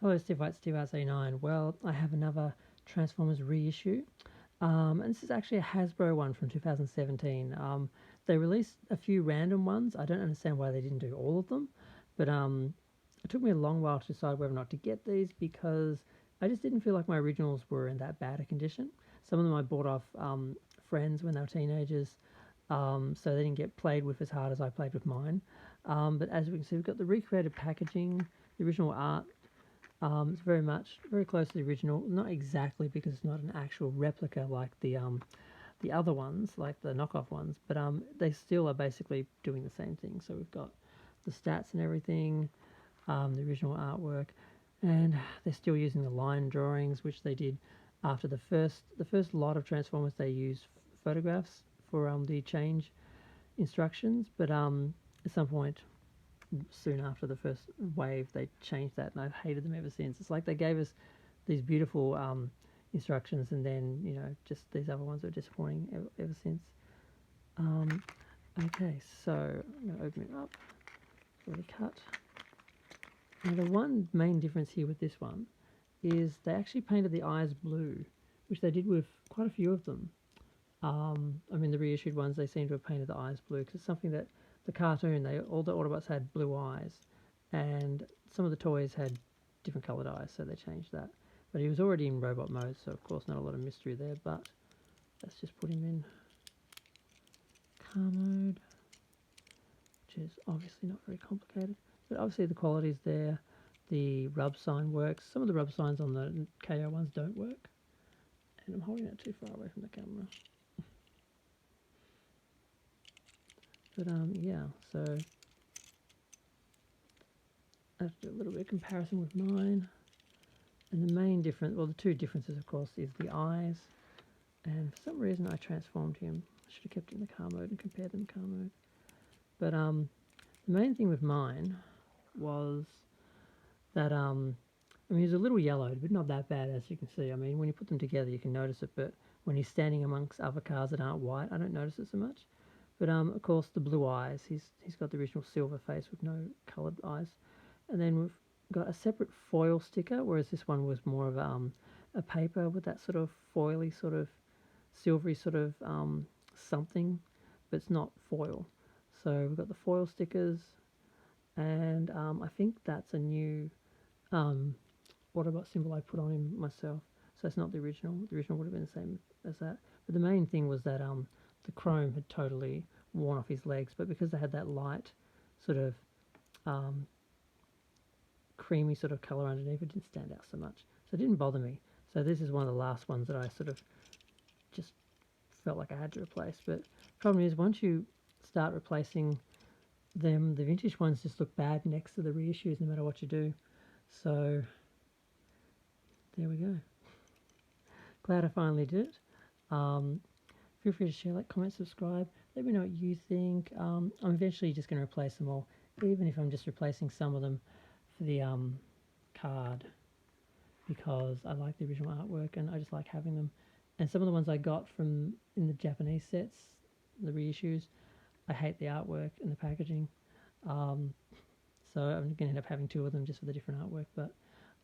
Hello, Steve White, Steve Arts 89. Well, I have another Transformers reissue. And this is actually a Hasbro one from 2017. They released a few random ones. I don't understand why they didn't do all of them, but it took me a long while to decide whether or not to get these because I just didn't feel like my originals were in that bad a condition. Some of them I bought off friends when they were teenagers, so they didn't get played with as hard as I played with mine. But as we can see, we've got the recreated packaging, the original art. It's very close to the original. Not exactly because it's not an actual replica like the other ones, like the knockoff ones, but they still are basically doing the same thing. So we've got the stats and everything, the original artwork, and they're still using the line drawings, which they did after the first lot of Transformers. They used photographs for the change instructions, but at some point soon after the first wave, they changed that, and I've hated them ever since. It's like they gave us these beautiful instructions, and then just these other ones are disappointing ever since. Um, okay, so I'm going to open it up. It's already cut. Now the one main difference here with this one is they actually painted the eyes blue, which they did with quite a few of them. I mean, the reissued ones, they seem to have painted the eyes blue because it's something that the cartoon, all the Autobots had blue eyes, and some of the toys had different coloured eyes, so they changed that. But he was already in robot mode, so of course not a lot of mystery there, but let's just put him in car mode, which is obviously not very complicated. But obviously the quality's there, the rub sign works. Some of the rub signs on the KO ones don't work, and I'm holding it too far away from the camera. But yeah, so I have to do a little bit of comparison with mine. And the main difference, well, the two differences, of course, is the eyes. And for some reason, I transformed him. I should have kept it in the car mode and compared them car mode. But the main thing with mine was that I mean, he's a little yellowed, but not that bad, as you can see. I mean, when you put them together, you can notice it. But when he's standing amongst other cars that aren't white, I don't notice it so much. But of course, the blue eyes. He's got the original silver face with no coloured eyes. And then we've got a separate foil sticker, whereas this one was more of a paper with that sort of foily, sort of silvery sort of something, but it's not foil. So we've got the foil stickers, and I think that's a new Autobot symbol I put on him myself. So it's not the original. The original would have been the same as that. But the main thing was that the chrome had totally worn off his legs, but because they had that light sort of creamy sort of colour underneath, it didn't stand out so much. So it didn't bother me. So this is one of the last ones that I sort of just felt like I had to replace. But the problem is, once you start replacing them, the vintage ones just look bad next to the reissues no matter what you do. So there we go. Glad I finally did it. Feel free to share, like, comment, subscribe. Let me know what you think. I'm eventually just going to replace them all, even if I'm just replacing some of them for the card, because I like the original artwork and I just like having them. And some of the ones I got from in the Japanese sets, the reissues, I hate the artwork and the packaging. So I'm going to end up having two of them just for the different artwork, but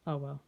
oh well.